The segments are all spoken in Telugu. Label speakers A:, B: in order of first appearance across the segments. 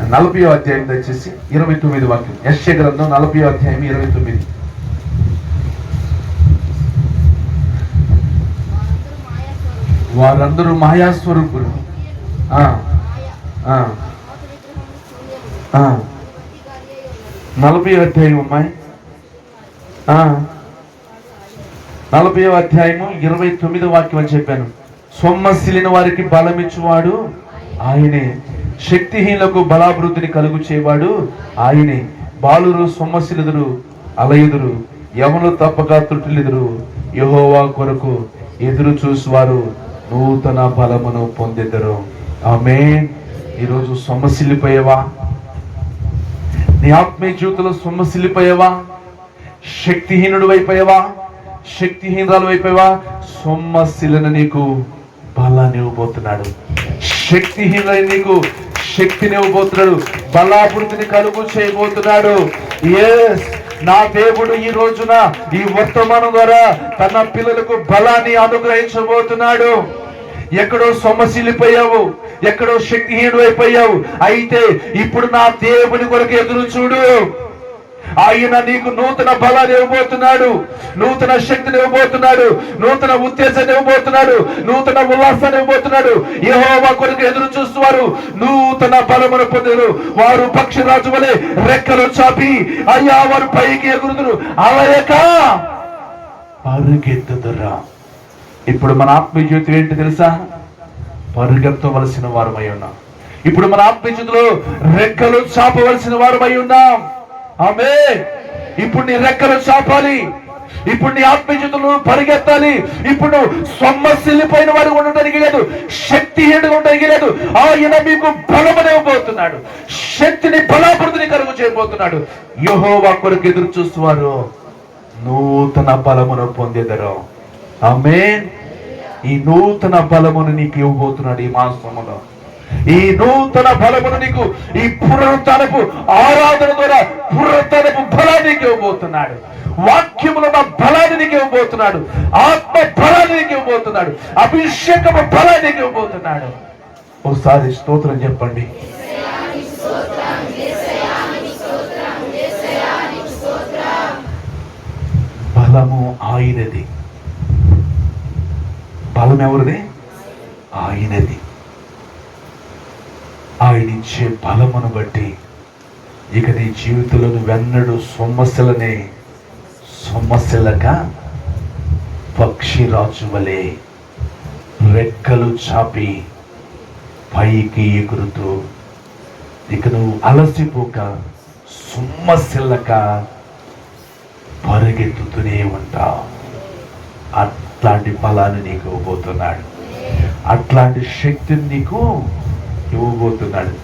A: 40వ అధ్యాయం దయచేసి 29 వాక్యం. యెషయా గ్రంథం 40వ అధ్యాయం 29. వారందరూ మాయాస్వరూపులు. 40వ అధ్యాయం అమ్మాయి 40వ అధ్యాయము 29వ వాక్యం అని చెప్పాను. సొమ్మసిలిన వారికి బలమిచ్చువాడు ఆయనే, శక్తిహీనులకు బలాభివృద్ధిని కలుగు చేయవాడు ఆయనే. బాలురు సొమ్మసిలుదురు, అలయుదురు, యవనులు తప్పక త్రుటిల్లుదురు. యెహోవా కొరకు ఎదురు చూసువారు నూతన బలమును పొందెదరు. ఆమేన్. ఈరోజు సొమ్మసిల్లిపోయావా? నీ ఆత్మీయ జీవితంలో సొమ్మసిల్లిపోయావా? శక్తిహీనుడు అయిపోయావా? శక్తిహీనురాలు అయిపోయావా? సొమ్మసిలిన నీకు బలాన్ని ఇవ్వబోతున్నాడు. శక్తిహీనులైన నీకు శక్తిని ఇవ్వబోతున్నాడు. బలాభివృద్ధిని కలుగు చేయబోతున్నాడు. ఎస్, నా దేవుడు ఈ రోజున ఈ వర్తమానం ద్వారా తన పిల్లలకు బలాన్ని అనుగ్రహించబోతున్నాడు. ఎక్కడో సొమ్మసిల్లిపోయావు, ఎక్కడో శక్తిహీనుడు అయిపోయావు. అయితే ఇప్పుడు నా దేవుని కొరకు ఎదురు చూడు. ఆయన నీకు నూతన బలాన్ని ఇవ్వబోతున్నాడు, నూతన శక్తిని ఇవ్వబోతున్నాడు, నూతన ఉత్తేజాన్ని ఇవ్వబోతున్నాడు, నూతన ఉల్లాసాన్ని ఇవ్వబోతున్నాడు. యెహోవా కొరకు ఎదురు చూస్తువారు నూతన బలమును పొందురు. వారు పక్షిరాజు వలె రెక్కలు చాపి అయ్యా వారు పైకి ఎగురుదురు, అలయక పరుగెత్తుదురా. ఇప్పుడు మన ఆత్మీయ జీవితం ఏంటి తెలుసా? పరుగెత్తవలసిన వారమై ఉన్నాం. ఇప్పుడు మన ఆత్మీయ జీవితంలో రెక్కలు చాపవలసిన వారమై ఉన్నాం. ఆమేన్. ఇప్పుడు నీ రెక్కలు చాపాలి. ఇప్పుడు నీ ఆత్మీయ జీవితంలో పరిగెత్తాలి. ఇప్పుడు సొమ్మసిల్లిపోయిన వాడు ఉండడానికి లేదు, శక్తిహీనుడు ఉండడానికి లేదు. ఆయన మీకు బలమనివ్వబోతున్నాడు, శక్తిని బలాభివృద్ధిని కలుగు చేయబోతున్నాడు. యెహోవా కొరకు ఎదురు చూస్తువారు నూతన బలమును పొందెదరు. ఆమేన్. ఈ నూతన బలమును నీకు ఇవ్వబోతున్నాడు ఈ మాసములో. ఈ నూతన బలమును నీకు ఈ పునరుత్థానపు ఆరాధన ద్వారా పునరుత్థానపు బలాన్ని నీకు ఇవ్వబోతున్నాడు. వాక్యములో నా బలాన్ని నీకు ఇవ్వబోతున్నాడు. ఆత్మ బలాన్ని నీకు ఇవ్వబోతున్నాడు. అభిషేకము బలాన్ని నీకు ఇవ్వబోతున్నాడు. ఒకసారి స్తోత్రం చెప్పండి. బలము ఆయనది. బలం ఎవరిది? ఆయనది. ఆయన ఇచ్చే బలమును బట్టి ఇక నీ జీవితంలో నువ్వెన్నడూ సొమ్మసిల్లక పక్షిరాజు వలె రెక్కలు చాపి పైకి ఎగురుతూ ఇక నువ్వు అలసిపోక సొమ్మసిల్లక పరిగెత్తుతూనే ఉంటావు. అట్లాంటి బలాన్ని నీకు ఇవ్వబోతున్నాడు. అట్లాంటి శక్తిని నీకు ఇవ్వబోతున్నాడు.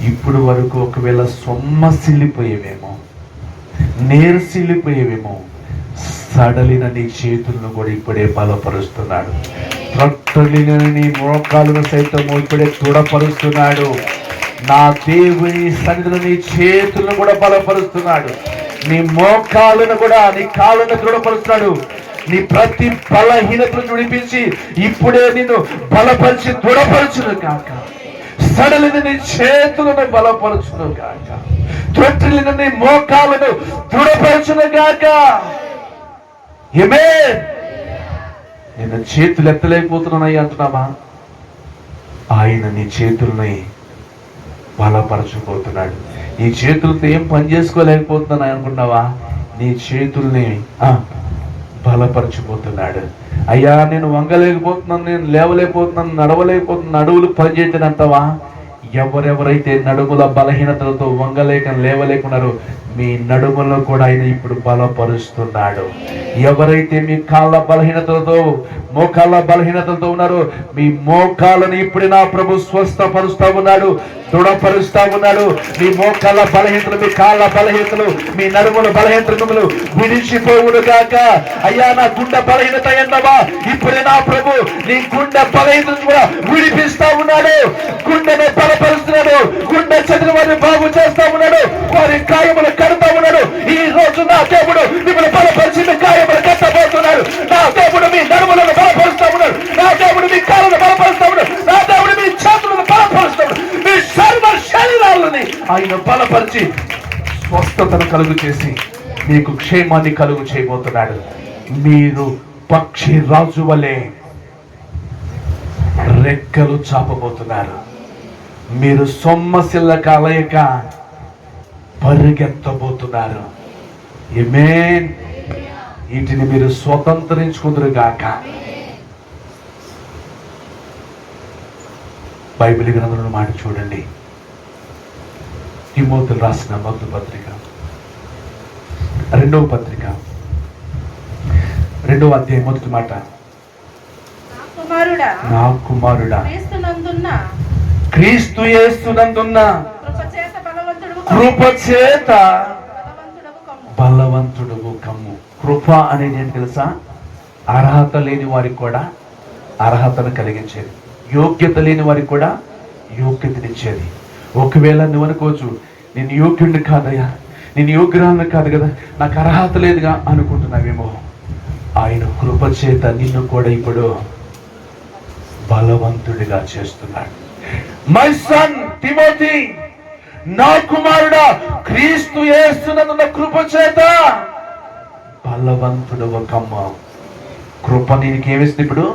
A: ఇప్పుడు వరకు ఒకవేళ సొమ్మసిల్లిపోయేవేమో, నేర్సిల్లిపోయేవేమో, సడలిన నీ చేతులను కూడా ఇప్పుడే బలపరుస్తున్నాడు. ప్రక్కలిన నీ మోకాలను సైతం ఇప్పుడే దృఢపరుస్తున్నాడు. నా దేవుని సన్నిధిలో నీ చేతులను కూడా బలపరుస్తున్నాడు. నీ మోకాలను కూడా, నీ కాళ్ళను దృఢపరుస్తున్నాడు. నీ ప్రతి బలహీనతను విడిపించి ఇప్పుడే నిన్ను బలపరిచి దృఢపరచును కాక. సడలిన నీ చేతులను బలపరచును గాక. తొట్టిలిన నీ మోకాలను దృఢపరచును గాక. ఆమేన్. నేను చేతులు ఎత్తలేకపోతున్నానయ్యా అంటున్నావా? ఆయన నీ చేతులని బలపరచబోతున్నాడు. ఈ చేతులతో ఏం పని చేసుకోలేకపోతున్నాను అనుకున్నావా? నీ చేతుల్ని బలపరచబోతున్నాడు. అయ్యా నేను వంగలేకపోతున్నాను, నేను లేవలేకపోతున్నాను, నడవలేకపోతున్నాను, నడువులు పనిచేయటం అంటావా? ఎవరెవరైతే నడుముల బలహీనతలతో వంగలేక లేవలేకున్నారో మీ నడుములను కూడా ఆయన ఇప్పుడు బలపరుస్తున్నాడు. ఎవరైతే మీ కాళ్ళ బలహీనతలతో, మోకాళ్ళ బలహీనతలతో ఉన్నారో మీ మోకాళ్ళను ఇప్పుడు నా ప్రభు స్వస్థపరుస్తా ఉన్నాడు, దృఢపరుస్తా ఉన్నాడు. మీ మోకాళ్ళ బలహీనతలు, మీ కాళ్ళ బలహీనతలు, మీ నడుముల బలహీనతలు విడిచిపోవును గాక. అయ్యా నా గుండె బలహీనత అన్నవా, ఇప్పుడే నా ప్రభు నీ గుండె బలహీనతను కూడా విడిపిస్తా ఉన్నాడు. గుండెను బలపరుస్తున్నాడు. గుండె చెదిరిన వారిని బాగు చేస్తా ఉన్నాడు. వారి గాయములు కడతా ఉన్నాడు. ఈ రోజు నా దేవుడు మిమ్మల్ని బలపరిచి మీ గాయములు కట్టబోతున్నాడు. నా దేవుడు మీ నడుములను బలపరుస్తా ఉన్నాడు. నా దేవుడు మీ కాళ్ళను బలపరుస్తా ఉన్నాడు. నా దేవుడు మీ చేతులను బలపరుస్తా ఉన్నాడు. మీ సర్వ శరీరాలని ఆయన బలపరిచి స్వస్థతను కలుగు చేసి మీకు క్షేమాన్ని కలుగు చేయబోతున్నాడు. మీరు పక్షి రాజు వలె రెక్కలు చాపబోతున్నారు. మీరు సొమ్మసిల్ల కలయిక పరిగెత్తబోతున్నారు. ఆమేన్. వీటిని మీరు స్వతంత్రించుకుందురుగాక. బైబిల్ గ్రంథంలో మాట చూడండి. తిమోతికి రాసిన మొదటి పత్రిక 2వ పత్రిక 2వ అధ్యాయం మొదటి మాట, నా కుమారుడా క్రీస్తు యేసునందున్న కృప చేత బలవంతుడవు కమ్ము. కృప అనేది ఏంటి తెలుసా? అర్హత లేని వారికి కూడా అర్హతను కలిగించేది, యోగ్యత లేని వారికి కూడా యోగ్యతనిచ్చేది. ఒకవేళ నువ్వు అనుకోవచ్చు, నేను యోగ్యుడిని కాదయ్యా, నేను యోగ్యురాలను కాదు కదా, నాకు అర్హత లేదుగా అనుకుంటున్నావేమో. ఆయన కృప చేత నిన్ను కూడా ఇప్పుడు బలవంతుడిగా చేస్తున్నాడు. మై సన్ తిమోతి, నా కుమారుడా క్రీస్తు యేసునందున్న కృప చేత బలవంతుడవు కమ్ము. కృప నీకేమిస్తుంది? ఇప్పుడు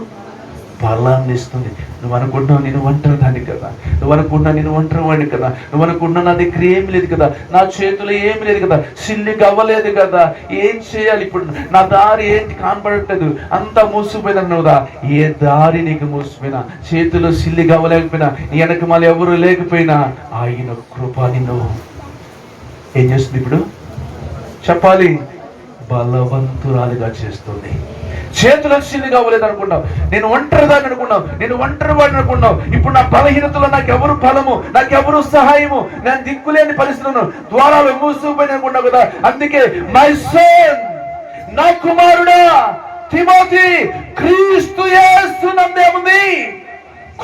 A: బలాన్ని ఇస్తుంది. నువ్వు అనుకుంటున్నావు నేను ఒంటరి దాన్ని కదా, నువ్వు అనుకుంటున్నావు నేను ఒంటరి వాడిని కదా, నువ్వు అనుకుంటున్నావు నా దగ్గర ఏమి లేదు కదా, నా చేతిలో ఏమి లేదు కదా, సిల్లికి అవ్వలేదు కదా, ఏం చేయాలి ఇప్పుడు, నా దారి ఏంటి కనపడట్లేదు, అంతా మూసిపోయింది అన్నదా. ఏ దారి నీకు మూసిపోయినా, చేతిలో సిల్లికి అవ్వలేకపోయినా, నీ వెనక మళ్ళీ ఎవరు లేకపోయినా, ఆయన కృప నిన్ను ఏం చేస్తుంది? ఇప్పుడు చెప్పాలి, బలవంతురాలిగా చేస్తుంది. చేతులకు సిల్లిగా అవ్వలేదు అనుకున్నావు, నేను ఒంటరిదాన్ని అనుకున్నావు, నేను ఒంటరి వాడిని అనుకున్నావు. ఇప్పుడు నా బలహీనతలో నాకెవరు బలము, నాకెవరు సహాయము, నేను దిక్కులేని పరిస్థితులను ద్వారాలు మూసిపోయి అనుకున్నావు కదా. అందుకే మై సన్, నా కుమారుడా తిమోతి, క్రీస్తు యేసునందే ఉంది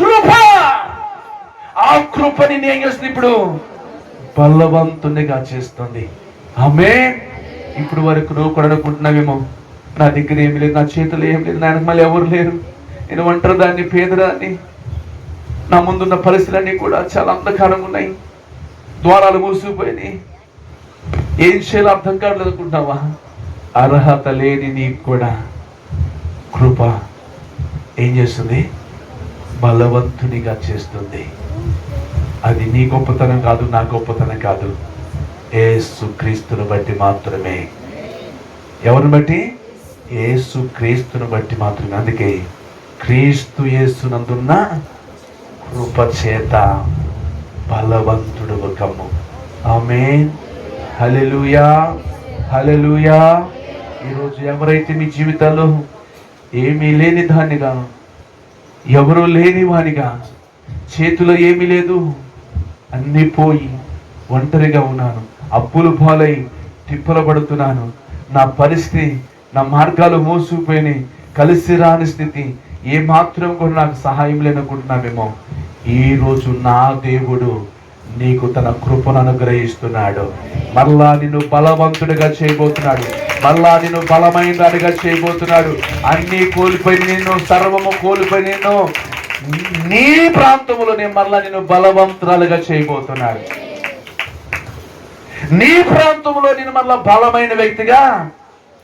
A: కృప. ఆ కృపని ఏం చేస్తుంది? ఇప్పుడు బలవంతునిగా చేస్తుంది. ఆమేన్. ఇప్పుడు వరకు నువ్వు కూడా అనుకుంటున్నావేమో, నా దగ్గర ఏమి లేదు, నా చేతులు ఏమి లేదు, నా మళ్ళీ ఎవరు లేరు, నేను ఒంటరిదాన్ని, పేదదాన్ని, నా ముందున్న పరిస్థితులన్నీ కూడా చాలా అంధకారంగా ఉన్నాయి, ద్వారాలు మూసిపోయినాయి, ఏం చేయాలో అర్థం కావట్లేదు అనుకుంటున్నావా? అర్హత లేని నీకు కూడా కృప ఏం చేస్తుంది? బలవంతునిగా చేస్తుంది. అది నీ గొప్పతనం కాదు, నా గొప్పతనం కాదు, యేసు క్రీస్తుని బట్టి మాత్రమే. ఎవరిని బట్టి? యేసు క్రీస్తుని బట్టి మాత్రమే. అందుకే క్రీస్తు యేసునందున్న కృప చేత బలవంతుడు కమ్ము. ఆమేన్. హల్లెలూయా, హల్లెలూయా. ఈరోజు ఎవరైతే మీ జీవితాల్లో ఏమీ లేని దానిగా, ఎవరు లేని వానిగా, చేతిలో ఏమీ లేదు, అన్నీ పోయి ఒంటరిగా ఉన్నాను, అప్పులు పాలై తిప్పలు పడుతున్నాను, నా పరిస్థితి, నా మార్గాలు మోసుకుపోయినాయి, కలిసి రాని స్థితి, ఏ మాత్రం కూడా నాకు సహాయం లేననుకుంటున్నామేమో. ఈరోజు నా దేవుడు నీకు తన కృపను అనుగ్రహిస్తున్నాడు. మళ్ళా నిన్ను బలవంతుడిగా చేయబోతున్నాడు, మళ్ళా నిన్ను బలమైన దానిగా చేయబోతున్నాడు. అన్నీ కోల్పోయి నిన్ను, సర్వము కోల్పోయి నిన్ను, నీ ప్రాంతంలో నేను మళ్ళా నిన్ను బలవంతురాలుగా చేయబోతున్నాడు. నీ ప్రాంతంలో నేను మళ్ళా బలమైన వ్యక్తిగా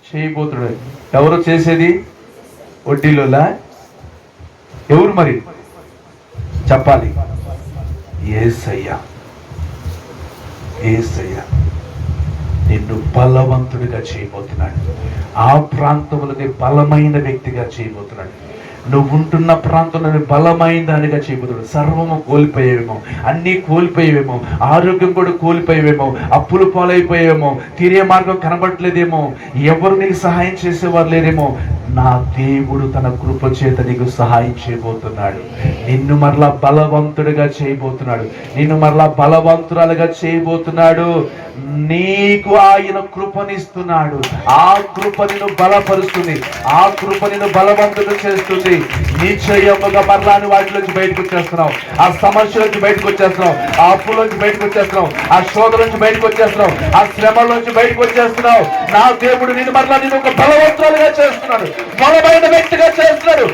A: చేయబోతున్నాడు. ఎవరు చేసేది? వడ్డీలోలా? ఎవరు మరి చెప్పాలి? యేసయ్య. యేసయ్య నిన్ను బలవంతుడిగా చేయబోతున్నాడు. ఆ ప్రాంతంలోనే బలమైన వ్యక్తిగా చేయబోతున్నాడు. నువ్వు ఉంటున్న ప్రాంతంలో బలమైన దానిగా చేయబోతున్నాడు. సర్వము కోల్పోయేవేమో, అన్నీ కోల్పోయేవేమో, ఆరోగ్యం కూడా కోల్పోయేవేమో, అప్పులు పాలైపోయేవేమో, తిరిగే మార్గం కనబడట్లేదేమో, ఎవరు నీకు సహాయం చేసేవారు లేరేమో. నా దేవుడు తన కృప చేత నీకు సహాయం చేయబోతున్నాడు. నిన్ను మరలా బలవంతుడిగా చేయబోతున్నాడు, నిన్ను మరలా బలవంతురాలుగా చేయబోతున్నాడు. నీకు ఆయన కృపనిస్తున్నాడు. ఆ కృప నిన్ను బలపరుస్తుంది, ఆ కృప నిన్ను బలవంతుడు చేస్తుంది. నిశ్చయముగా మరలాని వాటిలోంచి బయటకు వచ్చేస్తున్నావు. ఆ సమస్య నుంచి బయటకు వచ్చేస్తున్నావు. ఆ అప్పులోంచి బయటకు వచ్చేస్తున్నావు. ఆ శోధన నుంచి బయటకు వచ్చేస్తున్నావు. ఆ శ్రమలోంచి బయటకు వచ్చేస్తున్నావు. నా దేవుడు నిన్ను మరలా నేను ఒక బలవంతులుగా చేస్తున్నాడు, బలమైన వ్యక్తిగా చేస్తున్నాడు.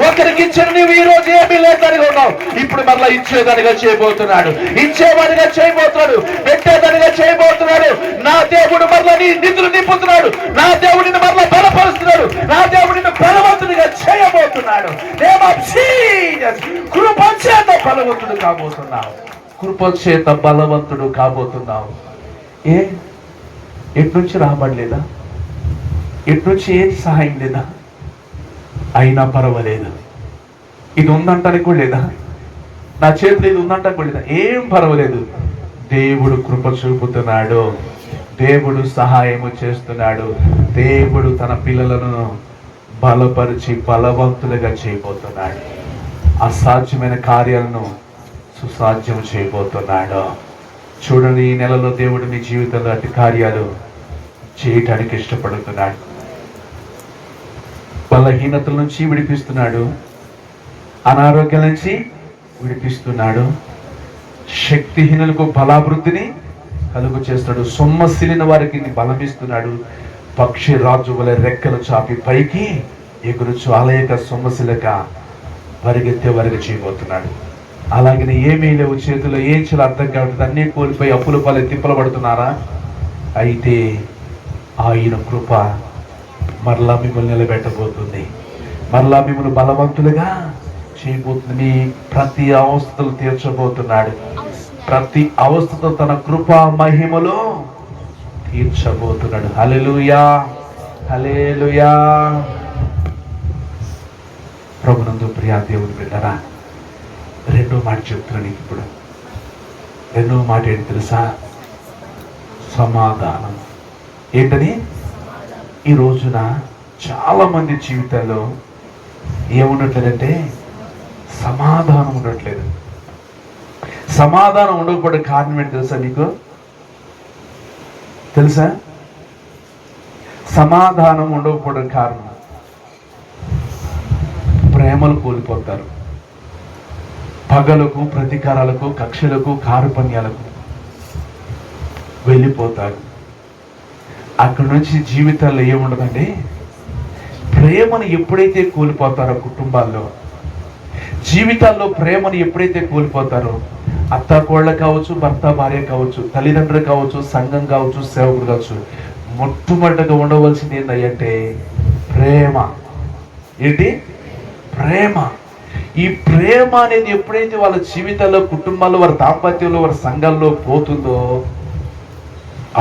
A: ఒకరికి ఇచ్చిన నీవు ఈ రోజు ఏమీ లేదని ఉన్నావు, ఇప్పుడు మరలా ఇచ్చేదానిగా చేయబోతున్నాడు, ఇచ్చేవాడిగా చేయబోతున్నాడు, పెట్టేదానిగా చేయబోతున్నాడు. నా దేవుడు మరలా నీ నిధులు నింపుతున్నాడు. నా దేవుడిని మరలా బలపరుస్తున్నాడు. నా దేవుడిని బలవంతుడిగా చేయబోతున్నాడు. కృపచేత బలవంతుడు కాబోతున్నావు. కృపచేత బలవంతుడు కాబోతున్నావు. ఎట్నుంచి రాబడలేదా? ఎట్నుంచి ఏం సహాయం లేదా? అయినా పర్వాలేదు, ఇది ఉందంటానికి కూడా లేదా, నా చేతిలో ఇది ఉందంటానికి కూడా లేదా, ఏం పర్వాలేదు. దేవుడు కృప చూపుతున్నాడు, దేవుడు సహాయము చేస్తున్నాడు. దేవుడు తన పిల్లలను బలపరిచి బలవంతులుగా చేయబోతున్నాడు. అసాధ్యమైన కార్యాలను సుసాధ్యం చేయబోతున్నాడు. చూడండి, ఈ నెలలో దేవుడు మీ జీవితంలో అటు కార్యాలు చేయటానికి ఇష్టపడుతున్నాడు. బలహీనతల నుంచి విడిపిస్తున్నాడు, అనారోగ్యం నుంచి విడిపిస్తున్నాడు, శక్తిహీనులకు బలాభివృద్ధిని కలుగు చేస్తాడు, సొమ్మసిలిన వారికి బలమిస్తున్నాడు. పక్షి రాజు వలె రెక్కలు చాపి పైకి ఎగురుచు అలయక సొమ్మసిలక పరిగెత్తే వరకు చేయబోతున్నాడు. అలాగనే ఏమీ లేవు చేతుల్లో, ఏం చేయాలో అర్థం కావట్లేదు, అన్నీ కోల్పోయి అప్పుల పాలే తిప్పలు పడుతున్నారా? అయితే ఆయన కృప మరలా మిమ్మల్ని నిలబెట్టబోతుంది, మరలా మిమ్మల్ని బలవంతులుగా చేయబోతుంది. మీ ప్రతి అవస్థలు తీర్చబోతున్నాడు. ప్రతి అవస్థతో తన కృపా మహిమలో తీర్చబోతున్నాడు. హల్లెలూయా, హల్లెలూయా. ప్రభునందు ప్రియా దేవుని బిడ్డరా, రెండో మాట చెప్తున్నాను నీకు ఇప్పుడు. రెండో మాట ఏంటి తెలుసా? సమాధానం. ఏంటని? ఈ రోజున చాలా మంది జీవితాల్లో ఏముండట్లేదంటే సమాధానం ఉండట్లేదు. సమాధానం ఉండకపోవడం కారణం ఏంటి తెలుసా నీకు? తెలుసా? సమాధానం ఉండకపోవడం కారణం ప్రేమలు కోల్పోతారు. పగలకు, ప్రతీకారాలకు, కక్షలకు, కారుపణ్యాలకు వెళ్ళిపోతారు. అక్కడి నుంచి జీవితాల్లో ఏముండదండి, ప్రేమను ఎప్పుడైతే కోల్పోతారో కుటుంబాల్లో, జీవితాల్లో ప్రేమను ఎప్పుడైతే కోల్పోతారో, అత్త కోళ్ళ కావచ్చు, భర్త భార్య కావచ్చు, తల్లిదండ్రులు కావచ్చు, సంఘం కావచ్చు, సేవకుడు కావచ్చు, మొట్టమొదటిగా ఉండవలసింది ఏంటంటే ప్రేమ. ఏంటి? ప్రేమ. ఈ ప్రేమ అనేది ఎప్పుడైతే వాళ్ళ జీవితాల్లో, కుటుంబాల్లో, వారి దాంపత్యంలో, వారి సంఘాల్లో పోతుందో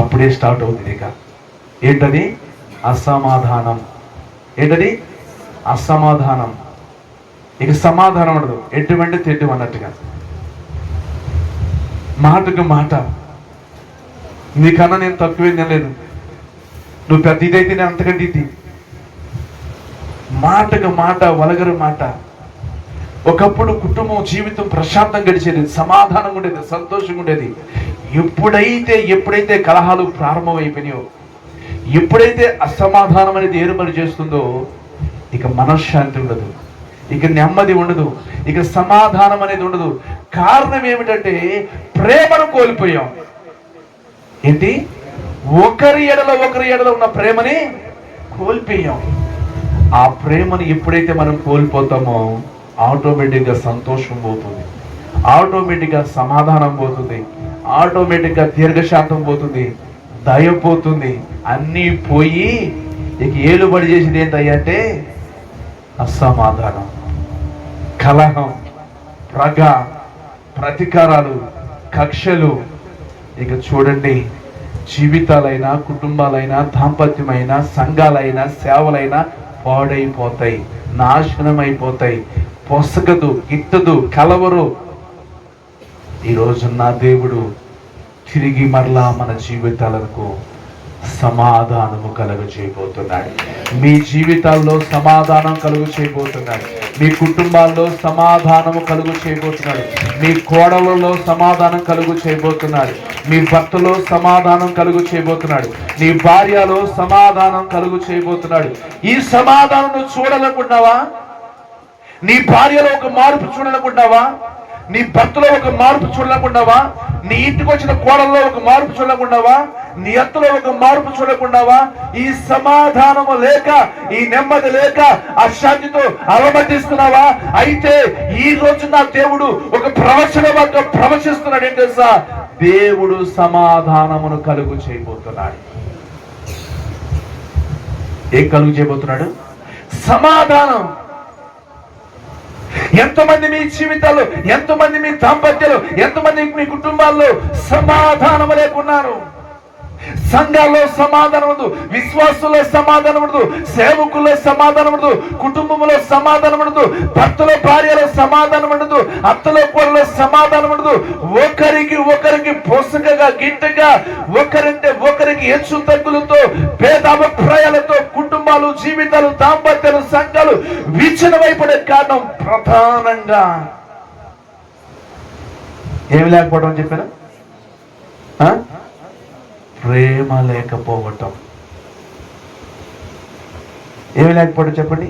A: అప్పుడే స్టార్ట్ అవుతుంది. ఇక ఏంటది? అసమాధానం. ఏంటది? అసమాధానం. ఇక సమాధానం ఉండదు, ఎటువంటి తెడ్డు అన్నట్టుగా, మాటకు మాట. నీకన్నా నేను తక్కువేం లేదు, నువ్వు పెద్ద ఇదైతే నేను అంతకంటే ఇది. మాటకు మాట, వలగరు మాట. ఒకప్పుడు కుటుంబం జీవితం ప్రశాంతం గడిచేది, సమాధానంగా ఉండేది, సంతోషంగా ఉండేది. ఎప్పుడైతే కలహాలు ప్రారంభమైపోయినాయో, ఎప్పుడైతే అసమాధానం అనేది ఏర్పడి చేస్తుందో, ఇక మనశ్శాంతి ఉండదు, ఇక నెమ్మది ఉండదు, ఇక సమాధానం అనేది ఉండదు. కారణం ఏమిటంటే ప్రేమను కోల్పోయాం. ఏంటి? ఒకరి ఎడల ఉన్న ప్రేమని కోల్పోయాం. ఆ ప్రేమను ఎప్పుడైతే మనం కోల్పోతామో ఆటోమేటిక్గా సంతోషం పోతుంది, ఆటోమేటిక్గా సమాధానం పోతుంది, ఆటోమేటిక్గా దీర్ఘశాంతం పోతుంది, దయ పోతుంది. అన్నీ పోయి ఇక ఏలుబడి చేసేది ఏంటంటే అసమాధానం, కలహం, ప్రగ, ప్రతీకారాలు, కక్షలు. ఇక చూడండి, జీవితాలైనా, కుటుంబాలైనా, దాంపత్యమైనా, సంఘాలైనా, సేవలైనా పాడైపోతాయి, నాశనం అయిపోతాయి. పొసగదు, గిట్టదు, కలవరు. ఈరోజు నా దేవుడు తిరిగి మరలా మన జీవితాలకు సమాధానము కలుగ చేయబోతున్నాడు. మీ జీవితాల్లో సమాధానం కలుగు చేయబోతున్నాడు. మీ కుటుంబాల్లో సమాధానము కలుగు చేయబోతున్నాడు. మీ కోడలలో సమాధానం కలుగు చేయబోతున్నాడు. మీ భర్తలో సమాధానం కలుగు చేయబోతున్నాడు. నీ భార్యలో సమాధానం కలుగు చేయబోతున్నాడు. ఈ సమాధానం చూడాలనుకున్నావా? నీ భార్యలో ఒక మార్పు చూడాలనుకుంటావా? నీ భర్తలో ఒక మార్పు చూడాలనుకుంటావా? నీ ఇంటికి వచ్చిన కోడల్లో ఒక మార్పు చూడకుండావా? నీ అత్తలో ఒక మార్పు చూడకుండావా? ఈ సమాధానము లేక, ఈ నెమ్మది లేక అశాంతితో అలమటిస్తున్నావా? అయితే ఈ రోజు నా దేవుడు ఒక ప్రవచన ప్రవచిస్తున్నాడు. ఏంటి తెలుసా? దేవుడు సమాధానమును కలుగు చేయబోతున్నాడు. ఏం కలుగు చేయబోతున్నాడు? సమాధానం. ఎంతమంది మీ జీవితాల్లో, ఎంతమంది మీ దాంపత్యాలు, ఎంతమంది మీ కుటుంబాల్లో సమాధానం లేకున్నారు? సంఘాల్లో సమాధానం ఉండదు, విశ్వాసంలో సమాధానం ఉండదు, సేవకుల్లో సమాధానం ఉండదు, కుటుంబంలో సమాధానం ఉండదు, భర్తలో భార్యలో సమాధానం ఉండదు, అత్తలో కూరలో సమాధానం ఉండదు. ఒకరికి పోసకగా గిట్టగా, ఒకరంటే ఒకరికి హెచ్చు తగ్గులతో, భేదాభిప్రాయాలతో కుటుంబాలు, జీవితాలు, దాంపత్యాలు, సంఘాలు విచ్ఛిన్నమైపడే కారణం ప్రధానంగా ఏమి లేకపోవడం అని చెప్పాను? ప్రేమ లేకపోవటం. ఏమి లేకపోవడం చెప్పండి?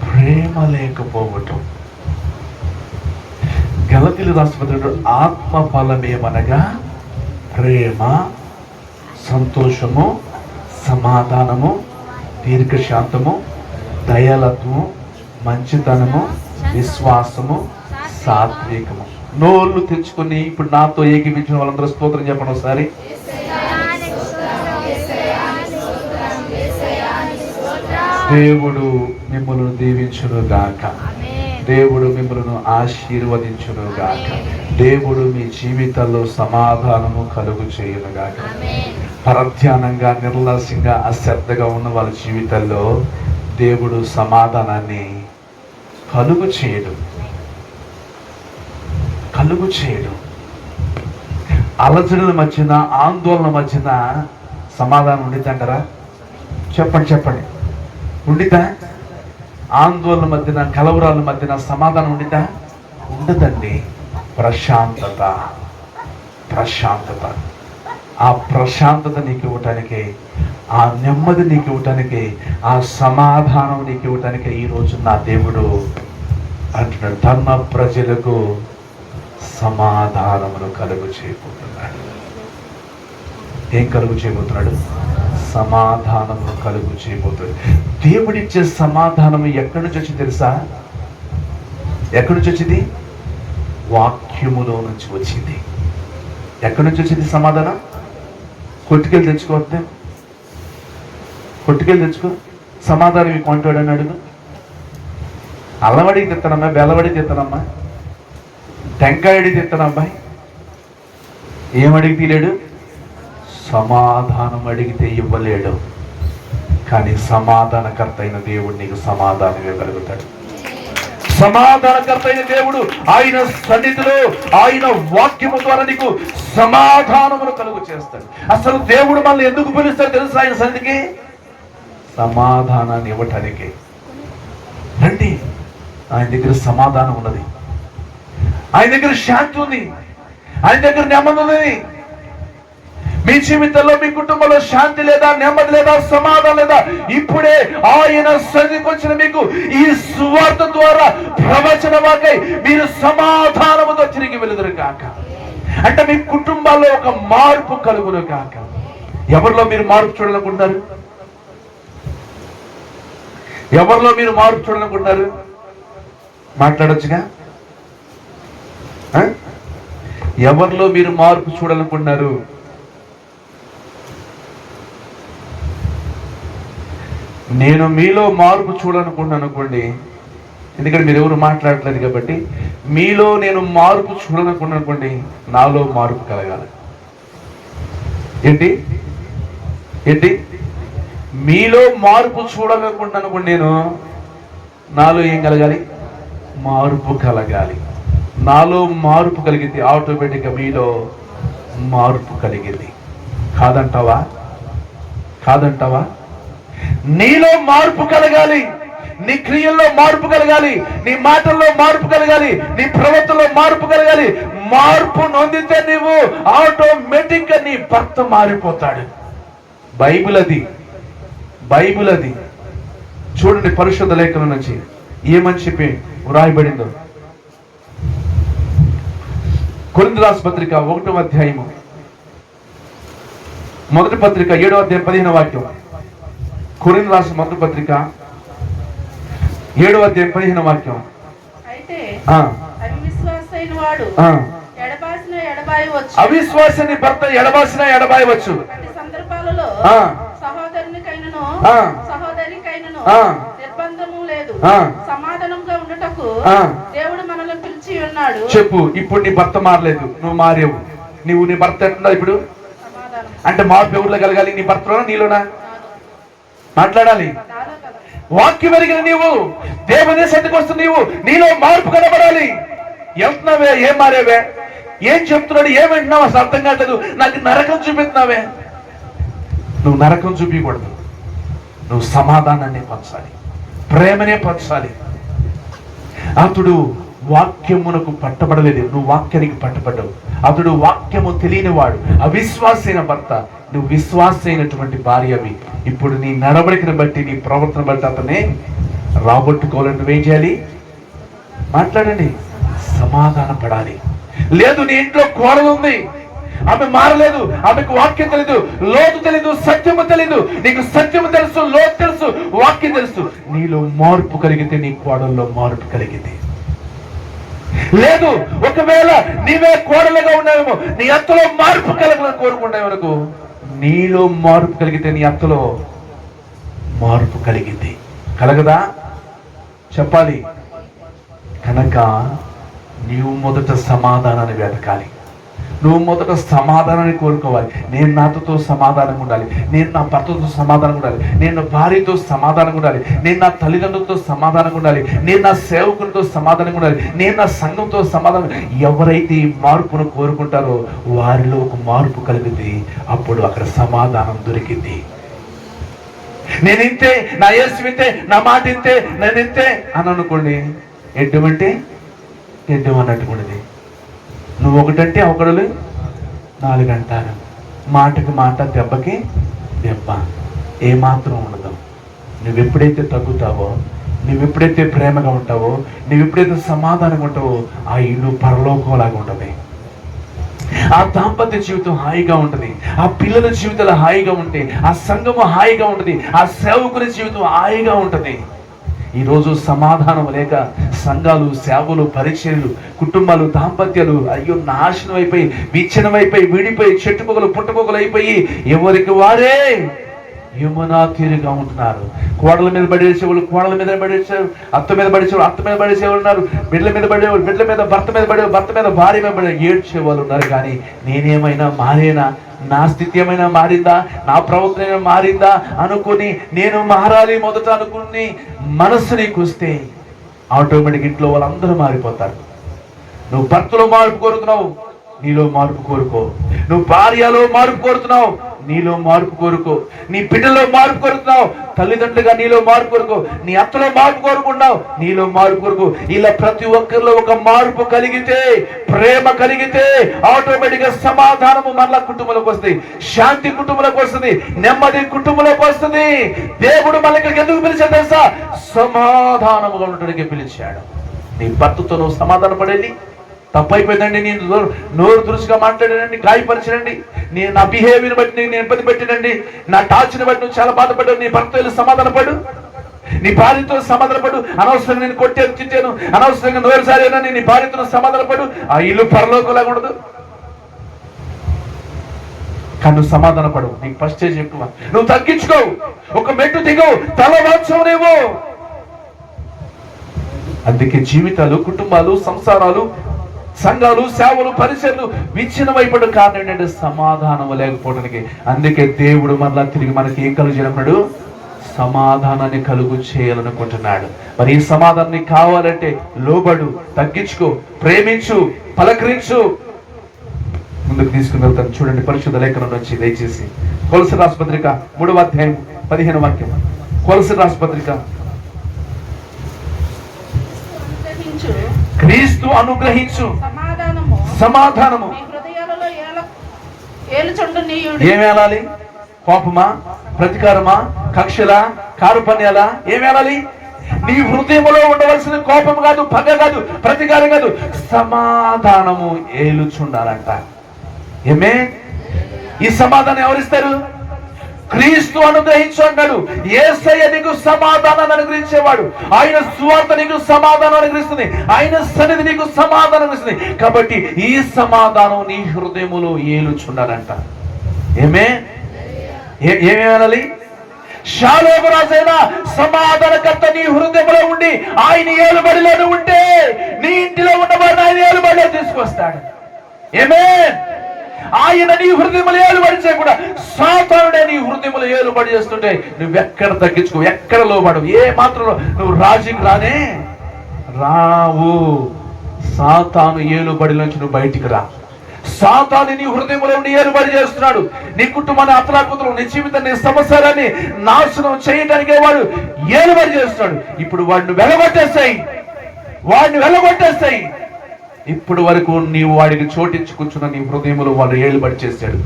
A: ప్రేమ లేకపోవటం. గలతీలు రాష్ట్రపతి ఆత్మ ఫలమేమనగా ప్రేమ, సంతోషము, సమాధానము, దీర్ఘశాంతము, దయాలత్వము, మంచితనము, విశ్వాసము, సాత్వికము. నోళ్ళు తెచ్చుకొని ఇప్పుడు నాతో ఏకీపించిన వాళ్ళందరూ స్తోత్రం చెప్పండి ఒకసారి. దేవుడు మిమ్మల్ని దీవించును గాక. దేవుడు మిమ్మల్ని ఆశీర్వదించును గాక. దేవుడు మీ జీవితాల్లో సమాధానము కలుగు చేయును గాక. పరధ్యానంగా, నిర్లక్ష్యంగా, అశ్రద్ధగా ఉన్న వాళ్ళ జీవితాల్లో దేవుడు సమాధానాన్ని కలుగు చేయడు. అలజడుల మధ్యన, ఆందోళన మధ్యన సమాధానం ఉండిద్దంటారా? చెప్పండి. ఉండిద్దా? ఆందోళన మధ్యన, కలవరాల మధ్యన సమాధానం ఉండిద్దా? ఉండదండి. ప్రశాంతత. ఆ ప్రశాంతత నీకు ఇవ్వటానికి, ఆ నెమ్మది నీకు ఇవ్వటానికి, ఆ సమాధానం నీకు ఇవ్వటానికి ఈరోజు నా దేవుడు అంటున్నాడు, ధర్మ ప్రజలకు సమాధానమును కలుగు చేయబోతున్నాడు. ఏం కలుగు చేయబోతున్నాడు? సమాధానమును కలుగు చేయబోతున్నాడు. దేవుడిచ్చే సమాధానము ఎక్కడి నుంచి వచ్చింది తెలుసా? ఎక్కడి నుంచి వచ్చింది? వాక్యములో నుంచి వచ్చింది. ఎక్కడి నుంచి వచ్చింది సమాధానం? కొట్టుకెళ్ళి తెచ్చుకోవద్దే. తెచ్చుకో. సమాధానం ఈ కొంటాడని అడుగు. అల్లవడికి తెస్తానమ్మా, బెల్లవడికి తెస్తానమ్మా, టెంకాయ అడిగి తెస్తాను అబ్బాయి. ఏమడిగి తీలేడు? సమాధానం అడిగితే ఇవ్వలేడు. కానీ సమాధానకర్త అయిన దేవుడు నీకు సమాధానం ఇవ్వగలుగుతాడు. సమాధానకర్త అయిన దేవుడు ఆయన సన్నిధిలో, ఆయన వాక్యము ద్వారా నీకు సమాధానమును కలుగు చేస్తాడు. అసలు దేవుడు మనల్ని ఎందుకు పిలుస్తాడు తెలుసా? ఆయన సన్నిధికి సమాధానాన్ని ఇవ్వటానికి. రండి, ఆయన దగ్గర సమాధానం ఉన్నది, ఆయన దగ్గర శాంతి ఉంది, ఆయన దగ్గర నెమ్మది ఉంది. మీ జీవితంలో, మీ కుటుంబంలో శాంతి లేదా, నెమ్మది లేదా, సమాధానం లేదా, ఇప్పుడే ఆయన సన్నిధికి వచ్చిన మీకు ఈ సువార్త ద్వారా ప్రవచన వాకై మీరు సమాధానముతో తిరిగి వెలుదురు కాక. అంటే మీ కుటుంబాల్లో ఒక మార్పు కలుగును కాక. ఎవరిలో మీరు మార్పు చూడాలనుకుంటున్నారు? ఎవరిలో మీరు మార్పు చూడాలనుకుంటున్నారు? మాట్లాడొచ్చుగా. ఎవరిలో మీరు మార్పు చూడాలనుకుంటున్నారు? నేను మీలో మార్పు చూడాలనుకుంటున్నాను అనుకోండి, ఎందుకంటే మీరు ఎవరు మాట్లాడట్లేదు కాబట్టి. మీలో నేను మార్పు చూడాలనుకుంటున్నాను అనుకోండి, నాలో మార్పు కలగాలి. ఏంటి? మీలో మార్పు చూడాలనుకుంటున్నాను అనుకోండి, నేను నాలో ఏం కలగాలి? మార్పు కలగాలి. నాలో మార్పు కలిగింది, ఆటోమేటిక్గా మీలో మార్పు కలిగింది. కాదంటావా? నీలో మార్పు కలగాలి, నీ క్రియల్లో మార్పు కలగాలి, నీ మాటల్లో మార్పు కలగాలి, నీ ప్రవర్తనలో మార్పు కలగాలి. మార్పు నొందితే నీవు ఆటోమేటిక్ గా నీ భర్త మారిపోతాడు. బైబిల్ అది. చూడండి, పరిశుద్ధ లేఖనం నుంచి ఏమని చెప్పి వ్రాయబడిందో. కొరింథీ రాసిన పత్రిక 1వ అధ్యాయము మొదటి పత్రిక 7వ అధ్యాయం 15వ వాక్యం. కొరింథీ రాసిన మొదటి పత్రిక 7వ అధ్యాయం 15వ వాక్యం.
B: అయితే అవిశ్వాసైన వాడు
A: అవిశ్వాసాన్ని భర్త ఎడబాసిన ఎడబాయవచ్చు.
B: సందర్భాలలో సహోదరునికైనను సహోదరికైనను నిర్బంధము లేదు, సమాధానంగా ఉండటకు దేవుడు మనల్ని పిలిచి ఉన్నాడు.
A: చెప్పు, ఇప్పుడు నీ భర్త మారలేదు, నువ్వు మారేవు. నీ భర్త ఎట్లా ఇప్పుడు అంటే మార్పు ఎవరిలో కలగాలి? నీ భర్తలోనా నీలోనా? మాట్లాడాలి. వాక్యం ఎరిగిన నీవు దేవుని సన్నిధికి వస్తున్న నీవు నీలో మార్పు కనబడాలి. వెళ్తున్నావే, ఏం మారేవే, ఏం చెప్తున్నాడు, ఏం వింటున్నావు అసలు అర్థం కావట్లేదు, నాకు నరకం చూపిస్తున్నావే. నువ్వు నరకం చూపించకూడదు, నువ్వు సమాధానాన్ని పంచాలి, ప్రేమనే పంచాలి. అతడు వాక్యమునకు పట్టబడలేదు, నువ్వు వాక్యానికి పట్టబడ్డావు. అతడు వాక్యము తెలియని వాడు, అవిశ్వాసైన భర్త, నువ్వు విశ్వాసైనటువంటి భార్యవి. ఇప్పుడు నీ నడవడికను బట్టి, నీ ప్రవర్తన బట్టి అతనే రాబట్టుకోవాలని నువ్వేం చేయాలి? మాట్లాడండి, సమాధాన పడాలి. లేదు, నీ ఇంట్లో కోడలు ఉంది, ఆమె మారలేదు, ఆమెకు వాక్యం తెలీదు, లోతు తెలీదు, సత్యము తెలీదు. నీకు సత్యము తెలుసు, లోతు తెలుసు, వాక్యం తెలుసు. నీలో మార్పు కలిగితే నీ కోడల్లో మార్పు కలిగింది. లేదు, ఒకవేళ నీవే కోడలుగా ఉన్నావేమో, నీ అత్తలో మార్పు కలగాలని కోరుకునే వరకు నీలో మార్పు కలిగితే నీ అత్తలో మార్పు కలిగింది. కలగదా? చెప్పాలి. కనుక నీవు మొదట సమాధానాన్ని వెతకాలి, నువ్వు మొదట సమాధానాన్ని కోరుకోవాలి. నేను నాతో సమాధానంగా ఉండాలి, నేను నా భర్తతో సమాధానంగా ఉండాలి, నేను నా భార్యతో సమాధానంగా ఉండాలి, నేను నా తల్లిదండ్రులతో సమాధానంగా ఉండాలి, నేను నా సేవకులతో సమాధానంగా ఉండాలి, నేను నా సంఘంతో సమాధానం. ఎవరైతే ఈ మార్పును కోరుకుంటారో వారిలో ఒక మార్పు కలిగింది, అప్పుడు అక్కడ సమాధానం దొరికింది. నేను ఇంతే, నా యేసు ఇంతే, నా మాట ఇంతే, నేను ఇంతే అని అనుకోండి, ఎడ్డమంటే ఎడ్డం అన్నట్టుకున్నది. నువ్వు ఒకటంటే ఒకడు 4 అంటారు. మాటకి మాట, దెబ్బకి దెబ్బ, ఏమాత్రం ఉండదు. నువ్వెప్పుడైతే తగ్గుతావో, నువ్వెప్పుడైతే ప్రేమగా ఉంటావో, నువ్వెప్పుడైతే సమాధానంగా ఉంటావో, ఆ ఇల్లు పరలోకంలాగా ఉంటుంది. ఆ దాంపత్య జీవితం హాయిగా ఉంటుంది, ఆ పిల్లల జీవితాలు హాయిగా ఉంటాయి, ఆ సంఘము హాయిగా ఉంటుంది, ఆ సేవకుని జీవితం హాయిగా ఉంటుంది. ఈరోజు సమాధానం లేక సంఘాలు, సేవలు, పరిచర్యలు, కుటుంబాలు, దాంపత్యాలు అయ్యో నాశనం అయిపోయి, విచ్ఛిన్నం అయిపోయి, విడిపోయి, చెట్టుపొగలు పుట్టపొగలు అయిపోయి ఎవరికి వారే యమునా తీరుగా ఉంటున్నారు. కోడల మీద పడేసేవాళ్ళు కోడల మీద పడేసేవారు, అత్త మీద పడేసేవాళ్ళు అత్త మీద పడేసేవాళ్ళు ఉన్నారు, బిడ్డల మీద పడేవాళ్ళు బిడ్డల మీద, భర్త మీద పడేవాళ్ళు భర్త మీద, భార్య మీద పడే ఏడ్చేవాళ్ళు ఉన్నారు. కానీ నేనేమైనా మారేనా, నా స్థితి ఏమైనా మారిందా, నా ప్రవర్తన ఏమైనా మారిందా అనుకుని నేను మారాలి మొదట అనుకుని మనస్సు నీకు వస్తే ఆటోమేటిక్ ఇంట్లో వాళ్ళందరూ మారిపోతారు. నువ్వు భర్తలో మార్పు కోరుతున్నావు, నీలో మార్పు కోరుకో. నువ్వు భార్యలో మార్పు కోరుతున్నావు, నీలో మార్పు కోరుకో. నీ బిడ్డలో మార్పు కోరుతున్నావు, తల్లిదండ్రులుగా నీలో మార్పు కోరుకో. నీ అత్తలో మార్పు కోరుకున్నావు, నీలో మార్పు కోరుకో. ఇలా ప్రతి ఒక్కరిలో ఒక మార్పు కలిగితే, ప్రేమ కలిగితే ఆటోమేటిక్ గా సమాధానము మరలా కుటుంబంలోకి వస్తుంది, శాంతి కుటుంబంలోకి వస్తుంది, నెమ్మది కుటుంబంలోకి వస్తుంది. దేవుడు మనకి ఎందుకు పిలిచాడు తెలుసా? సమాధానముగా ఉండడానికి పిలిచాడు. నీ భర్తతో నువ్వు సమాధాన పడేది తప్పైపోయిందండి, నేను నోరు దురుసుగా మాట్లాడానండి, గాయపరిచానండి, నేను నా బిహేవియర్ బట్టి నేను ఇబ్బంది పెట్టానండి, నా టార్చర్ని బట్టి నువ్వు చాలా బాధపడ్డావు. నీ భర్తతో సమాధాన పడు, నీ భార్యతో సమాధాన పడు. అనవసరంగా నేను కొట్టాను, తిట్టాను, అనవసరంగా నోరు సారేనా, నీ భార్యతో సమాధాన పడు. ఆ ఇల్లు పరలోకంలాగా ఉండదు. కానీ నువ్వు సమాధాన పడు, నీకు ఫస్ట్ స్టేజ్ ఎక్కువ. నువ్వు తగ్గించుకోవు, ఒక మెట్టు దిగవు, తల వంచవునేవో. అందుకే జీవితాలు, కుటుంబాలు, సంసారాలు, సంఘాలు, సేవలు, పరిచర్లు విచ్ఛిన్నమైపడు కారణం ఏంటంటే సమాధానం లేకపోవడానికి. అందుకే దేవుడు మరలా తిరిగి మనకి ఏం కలుగు చేయనున్నాడు? సమాధానాన్ని కలుగు చేయాలనుకుంటున్నాడు. మరి ఈ సమాధానాన్ని కావాలంటే లోబడు, తగ్గించుకో, ప్రేమించు, పలకరించు, ముందుకు తీసుకుని వెళ్తాను. చూడండి పరిశుద్ధ లేఖనం నుంచి దయచేసి కొలసీ రాసిన పత్రిక 3వ అధ్యాయం 15వ వాక్యం. కొలసీ రాసిన పత్రిక. క్రీస్తు అనుగ్రహించు సమాధానము ఏమేలాలి? కోపమా, ప్రతీకారమా, కక్షలా, కారుపన్యాలా? ఏమేలాలి? నీ హృదయంలో ఉండవలసిన కోపం కాదు, పగ కాదు, ప్రతీకారం కాదు, సమాధానము ఏలుచుండాలంట. ఏమే ఈ సమాధానం ఎవరిస్తారు? క్రీస్తు అనుగ్రహించు అన్నాడు. యేసయ్య నీకు సమాధానాన్ని అనుగ్రహించేవాడు. ఆయన సువార్త నీకు సమాధానం అనుగ్రహిస్తుంది. ఆయన సన్నిధి నీకు సమాధానం అనుగ్రహిస్తుంది. కాబట్టి ఈ సమాధానం నీ హృదయములో ఏలుచుండాలంట. ఏమే ఏమేమనాలి? షాలోము రాజైన సమాధానకర్త నీ హృదయంలో ఉండి ఆయన ఏలుబడిలోనే ఉంటే నీ ఇంటిలో ఉన్నవారిని ఆయన ఏలుబడిలో తీసుకొస్తాడు. ఏమే ఆయన నీ హృదయములు ఏలుబడి చేయకుండా సాతానుడే నీ హృదయములు ఏలుబడి చేస్తుంటే నువ్వెక్కడ తగ్గించుకో, ఎక్కడ లోబడవు, ఏ మాత్రం నువ్వు రాజుకి రావు. సాతాను ఏలుబడిలోంచి నువ్వు బయటికి రా. సాతాను నీ హృదయంలో ఉండి ఏలుబడి చేస్తున్నాడు. నీ కుటుంబాన్ని అతలాకుతలు, నీ జీవితాన్ని, నీ సంవత్సరాన్ని నాశనం చేయడానికే వాడు ఏలుబడి చేస్తున్నాడు. ఇప్పుడు వాడిని వెళ్ళగొట్టేస్తాయి. ఇప్పుడు వరకు నీవు వాడికి చోటించి కూర్చున్న నీ హృదయంలో వాళ్ళు ఏలుబడి చేశాడు.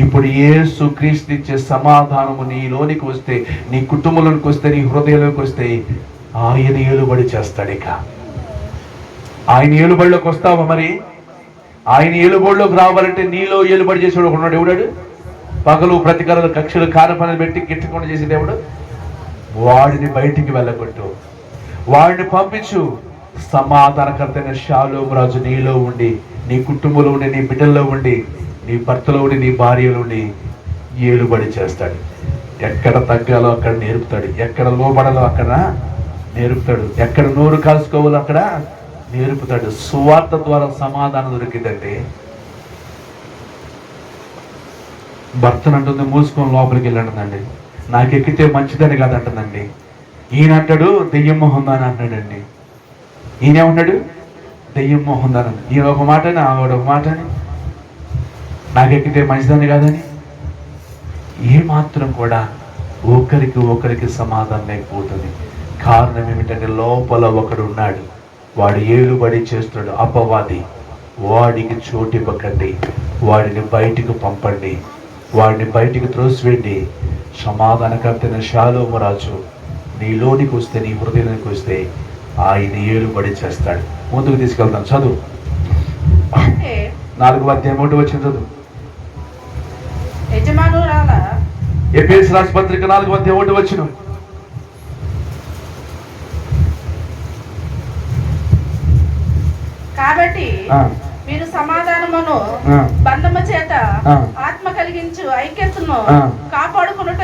A: ఇప్పుడు యేసు క్రీస్తు ఇచ్చే సమాధానము నీలోనికి వస్తే, నీ కుటుంబంలోనికి వస్తే, నీ హృదయంలోకి వస్తే ఆయన ఏలుబడి చేస్తాడు. ఇక ఆయన ఏలుబడిలోకి వస్తావా? మరి ఆయన ఏలుబడిలోకి రావాలంటే నీలో ఏలుబడి చేసేవాడు ఒకడు ఎవడాడు? పగలు ప్రతికారాలు, కక్షలు, కారపణలు పెట్టి గిట్టకుండా చేసేది ఎవడు? వాడిని బయటికి వెళ్ళగొట్టు, వాడిని పంపించు. సమాధానకర్తైన షాలోము రాజు నీలో ఉండి, నీ కుటుంబంలో ఉండి, నీ బిడ్డల్లో ఉండి, నీ భర్తలో ఉండి, నీ భార్యలో ఉండి ఏలుబడి చేస్తాడు. ఎక్కడ తగ్గాలో అక్కడ నేర్పుతాడు, ఎక్కడ లోబడాలో అక్కడ నేర్పుతాడు, ఎక్కడ నోరు కాల్చుకోవాలో అక్కడ నేర్పుతాడు. సువార్త ద్వారా సమాధానం దొరికిందంటే భర్తను అంటుంది మూసుకొని లోపలికి వెళ్ళంటుందండి. నాకు ఎక్కితే మంచిదని కాదంటుందండి. ఈయన అంటాడు దెయ్యం మొహం అని అంటున్నాడండి. ఈయనేమన్నాడు? దెయ్యం మొహం అని. ఈయన ఒక మాటని, ఆవిడ ఒక మాటని, నాకు ఎక్కితే మంచిదని కాదని. ఏమాత్రం కూడా ఒకరికి సమాధానం లేకపోతుంది. కారణం ఏమిటంటే లోపల ఒకడు ఉన్నాడు, వాడు ఏలుబడి చేస్తున్నాడు, అపవాది. వాడికి చోటివ్వకండి, వాడిని బయటికి పంపండి, వాడిని బయటికి త్రోసివేయండి. సమాధానకర్తైన షాలోము రాజు నీలోనికి వస్తే, నీ హృదయానికి వస్తే ఆయన ఏలుబడి చేస్తాడు. ముందుకు తీసుకెళ్తాం. చదువు 4:1 చదువు.
B: యజమానురాలా,
A: ఎఫెసీయుల రాసిన పత్రిక 4:1.
B: కాబట్టి మీరు సమాధానమును బంధము చేత ఆత్మ కలిగించు ఐక్యతను కాపాడుకున్నట్టు